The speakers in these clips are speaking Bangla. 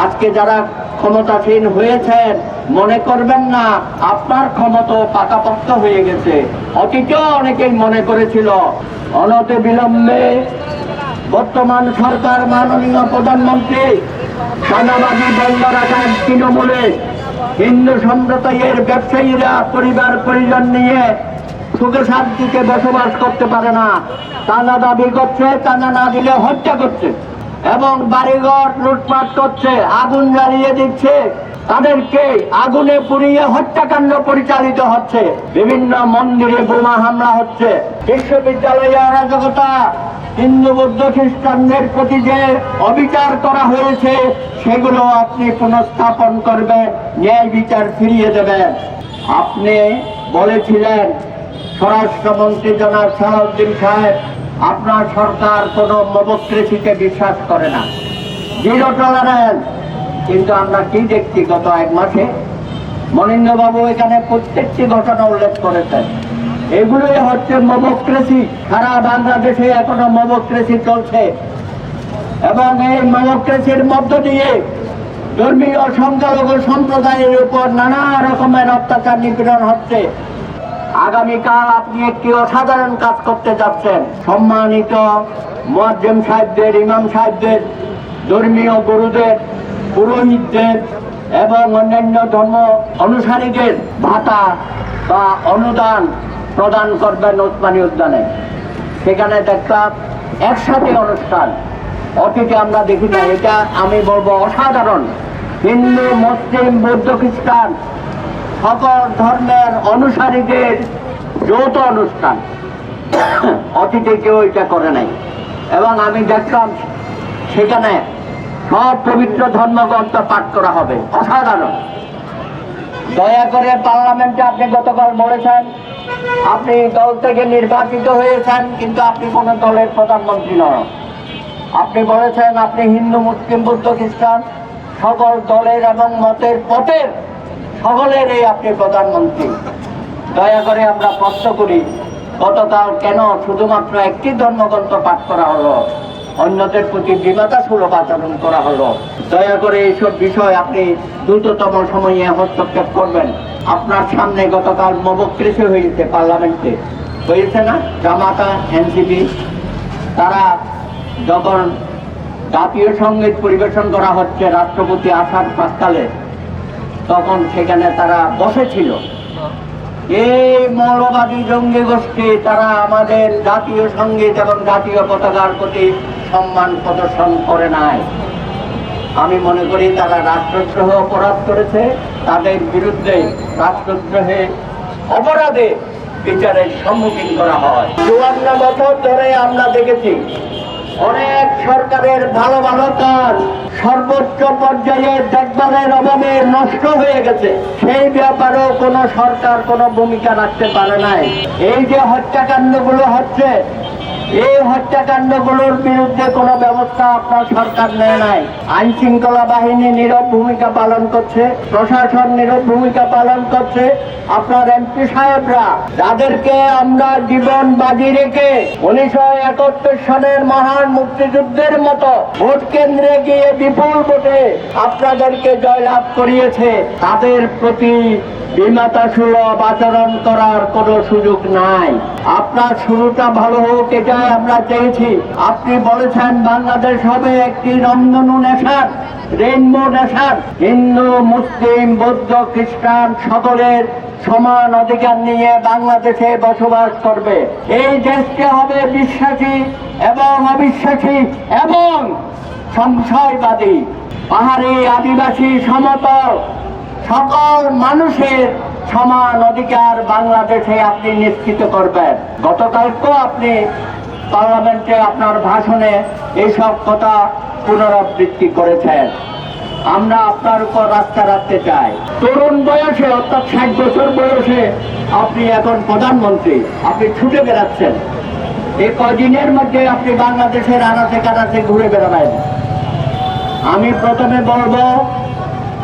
আজকে যারা ক্ষমতাসীন হয়েছেন মনে করবেন না আপনার ক্ষমতা পাকাপোক্ত হয়ে গেছে। অতীতেও অনেকেই মনে করেছিল। অনতি বিলম্বে বর্তমান সরকার মাননীয় প্রধানমন্ত্রী সাদাবাজি বন্ধ রাখার তৃণমূলে হিন্দু সম্প্রদায়ের ব্যবসায়ীরা পরিবার পরিজন নিয়ে সুখে শান্তিতে বসবাস করতে পারে না। টানা দাবি করছে, টানা না দিলে হত্যা করছে এবং বাড়িঘর লুটপাট করছে, আগুন জ্বালিয়ে দিচ্ছে, তাদেরকে আগুনে পুড়িয়ে হত্যাকাণ্ড পরিচালিত হচ্ছে, বিভিন্ন মন্দিরে বোমা হামলা হচ্ছে, বিশ্ববিদ্যালয়ে অরাজকতা, হিন্দু বৌদ্ধ খ্রিস্টানদের প্রতি যে অবিচার করা হয়েছে সেগুলো আপনি পুনঃস্থাপন করবেন, ন্যায় বিচার ফিরিয়ে দেবেন। আপনি বলেছিলেন স্বরাষ্ট্রমন্ত্রী জনাব সালাউদ্দিন সাহেব আপনার সরকার কোনো ডেমোক্রেসিতে বিশ্বাস করে না, জিরো টলারেন্স। কিন্তু আমরা কি দেখছি গত এক মাসে মনীন্দ্রবাবু এখানে প্রত্যেকটি ঘটনা উল্লেখ করেছেন, এগুলোই হচ্ছে ডেমোক্রেসি। সারা বাংলাদেশে এখনো ডেমোক্রেসি চলছে এবং এই ডেমোক্রেসির মধ্য দিয়ে ধর্মীয় সংখ্যালঘু সম্প্রদায়ের উপর নানা রকমের অত্যাচার নিপীড়ন হচ্ছে। আগামীকাল আপনি একটি অসাধারণ কাজ করতে যাচ্ছেন। সম্মানিত মুয়াজ্জিম সাহেবদের, ইমাম সাহেবদের, ধর্মীয় গুরুদের, পুরোহিতদের এবং অন্যান্য ধর্ম অনুসারীদের ভাতা বা অনুদান প্রদান করবেন ওসমানী উদ্যানে। সেখানে দেখলাম একসাথে অনুষ্ঠান, অতীতে আমরা দেখি না। এটা আমি বলবো অসাধারণ। হিন্দু, মুসলিম, বৌদ্ধ, খ্রিস্টান সকল ধর্মের অনুসারীদের যৌথ অনুষ্ঠান, অতীতে কেউ এটা করে নাই। এবং আমি দেখলাম সেখানে সব পবিত্র ধর্মগ্রন্থ পাঠ করা হবে, অসাধারণ। দয়া করে পার্লামেন্টে আপনি গতকাল বলেছেন আপনি দল থেকে নির্বাচিত হয়েছেন, কিন্তু আপনি কোন দলের প্রধানমন্ত্রী নন। আপনি বলেছেন আপনি হিন্দু, মুসলিম, বৌদ্ধ, খ্রিস্টান সকল দলের এবং মতের পথের সকলেরই আপনি প্রধানমন্ত্রী। দয়া করে আমরা প্রশ্ন করি গতকাল কেন শুধুমাত্র একটি ধর্মগ্রন্থ পাঠ করা হলো, অন্যদের প্রতি বিমাতাসুলভ আচরণ করা হলো? দয়া করে এইসব বিষয় আপনি দ্রুততম সময়ে হস্তক্ষেপ করবেন। আপনার সামনে গতকাল ডেমোক্রেসি হয়েছে, পার্লামেন্টে হয়েছে না? জামাতা, এনসিপি তারা যখন জাতীয় সঙ্গীত পরিবেশন করা হচ্ছে রাষ্ট্রপতি আসার প্রাক্কালে, তখন সেখানে তারা বসেছিল। এই মৌলবাদী জঙ্গি গোষ্ঠী তারা আমাদের জাতীয় সঙ্গীত এবং জাতীয় পতাকার প্রতি সম্মান প্রদর্শন করে নাই। আমি মনে করি তারা রাষ্ট্রদ্রোহ অপরাধ করেছে, তাদের বিরুদ্ধে রাষ্ট্রদ্রোহে অপরাধে বিচারের সম্মুখীন করা হয়। 54 বছর ধরে আমরা দেখেছি অনেক সরকারের ভালো ভালো কাজ সর্বোচ্চ পর্যায়ে দেখভালের অভাবে নষ্ট হয়ে গেছে, সেই ব্যাপারেও কোনো সরকার কোনো ভূমিকা রাখতে পারে নাই। এই যে হত্যাকাণ্ডগুলো হচ্ছে, এই হত্যাকাণ্ডগুলোর বিরুদ্ধে কোনো ব্যবস্থা আপনার সরকার নেয় নাই। আইন শৃঙ্খলা বাহিনী নীরব ভূমিকা পালন করছে, প্রশাসন নীরব ভূমিকা পালন করছে। আপনার এমপি সাহেবরা যাদেরকে আমরা জীবন বাজি রেখে 1971 সালের মহান মুক্তিযুদ্ধের মতো ভোট কেন্দ্রে গিয়ে বিপুল ভোটে আপনাদেরকে জয়লাভ করিয়েছে, তাদের প্রতি বিমাতাসুলভ আচরণ করার কোনো সুযোগ নাই। আপনার শুরুটা ভালো হোক এটাই আমরা চেয়েছি। আপনি বলেছেন বাংলাদেশ হবে একটি রংধনু নেশন, রেইনবো নেশন, হিন্দু, মুসলিম, বৌদ্ধ, খ্রিস্টান সকলের সমান অধিকার নিয়ে বাংলাদেশে বসবাস করবে। এই দেশকে হবে বিশ্বাসী এবং অবিশ্বাসী এবং সংশয়বাদী, পাহাড়ি, আদিবাসী, সমতল সকল মানুষের সমান অধিকার বাংলাদেশে আপনি নিশ্চিত করবেন। গতকালকেও আপনি পার্লামেন্টে আপনার ভাষণে এইসব কথা পুনরাবৃত্তি করেছেন। আমরা আপনার উপর রাস্তা রাখতে চাই। তরুণ বয়সে অর্থাৎ 60 বছর বয়সে আপনি এখন প্রধানমন্ত্রী, আপনি ছুটে বেড়াচ্ছেন। এই কদিনের মধ্যে আপনি বাংলাদেশের আনাচে কানাচে ঘুরে বেড়াবেন। আমি প্রথমে বলবো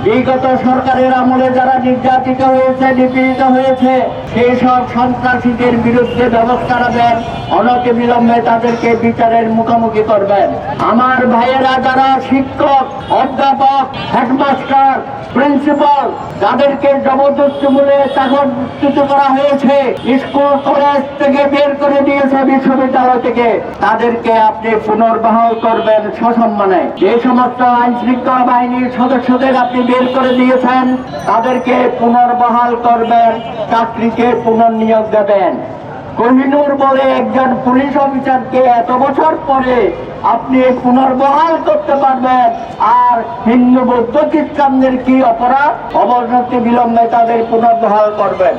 বিগত সরকারের আমলে যারা নির্যাতিত হয়েছে, নিপীড়িত হয়েছে, সেই সব সন্ত্রাসীদের বিরুদ্ধে ব্যবস্থা নেবেন। অনতিবিলম্বে তাদেরকে বিচারের মুখোমুখি করবেন। আমার ভাইয়েরা যারা শিক্ষক, অধ্যাপক, হেডমাস্টার, প্রিন্সিপাল, যাদেরকে জবরদস্তিমূলক চাকরিচ্যুত করা হয়েছে, স্কুল কলেজ থেকে বের করে দিয়েছে, বিশ্ববিদ্যালয় থেকে, তাদেরকে আপনি পুনর্বহাল করবেন সসম্মানে। যে সমস্ত আইন শৃঙ্খলা বাহিনীর সদস্যদের আপনি বের করে দিয়েছেন, তাদেরকে পুনর্বহাল করবেন, চাকরিকে পুনর্নিয়োগ দেবেন। কোহিনূর বলে একজন পুলিশ অফিসারকে এত বছর পরে আপনি পুনর্বহাল করতে পারবেন, আর হিন্দু বৌদ্ধ খ্রিস্টানদের কি অপরাধ? অবনতি বিলম্বে তাদের পুনর্বহাল করবেন।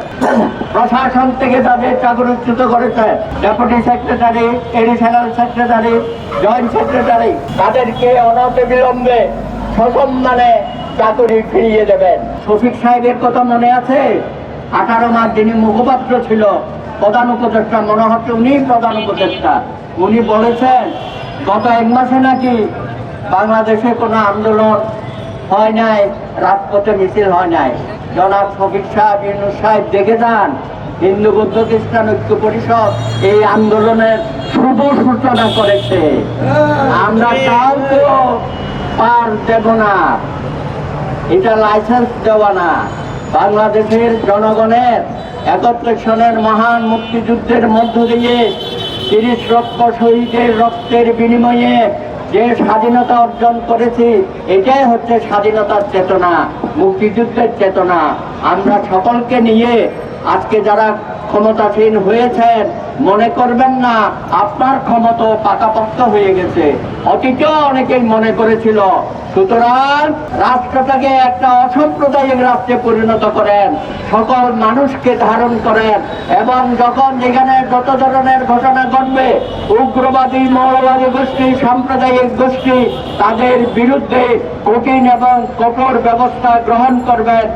প্রশাসন থেকে তাদের চাকরিচ্যুত করেছে, deputy secretary, additional secretary, joint secretary, তাদেরকে অনতি বিলম্বে সসম্মানে চাকরি ফিরিয়ে দেবেন। শফিক সাহেবের কথা মনে আছে? 18 মাস যিনি মুখপাত্র ছিল, প্রধান উপদেষ্টা, মনে হচ্ছে উনি প্রধান উপদেষ্টা, উনি বলেছেন গত 1 মাসে নাকি বাংলাদেশে কোনো আন্দোলন হয় নাই, রাজপথে মিছিল হয় নাই। জনাব শফিক সাহেব, ইউনূস সাহেব দেখে যান, হিন্দু বৌদ্ধ খ্রিস্টান ঐক্য পরিষদ এই আন্দোলনের শুভ সূচনা করেছে। আমরা কাউকেও পার দেব না, এটা লাইসেন্স দেওয়া না। বাংলাদেশের জনগণের 71 সনের মহান মুক্তিযুদ্ধের মধ্য দিয়ে 30 লক্ষ শহীদের রক্তের বিনিময়ে যে স্বাধীনতা অর্জন করেছি, এটাই হচ্ছে স্বাধীনতার চেতনা, মুক্তিযুদ্ধের চেতনা। আমরা সকলকে নিয়ে আজকে যারা ক্ষমতাসীন হয়েছেন, মনে করবেন না আপনার ক্ষমতা পাকাপোক্ত হয়ে গেছে। অতীতেও অনেকেই মনে করেছিল। সুতরাং রাষ্ট্রটাকে একটা অসাম্প্রদায়িক রাষ্ট্রে পরিণত করেন, সকল মানুষকে ধারণ করেন, এবং যখন যেখানে যত ধরনের ঘটনা ঘটবে, উগ্রবাদী, মৌলবাদী গোষ্ঠী, সাম্প্রদায়িক গোষ্ঠী, তাদের বিরুদ্ধে কঠিন এবং কঠোর ব্যবস্থা গ্রহণ করবেন।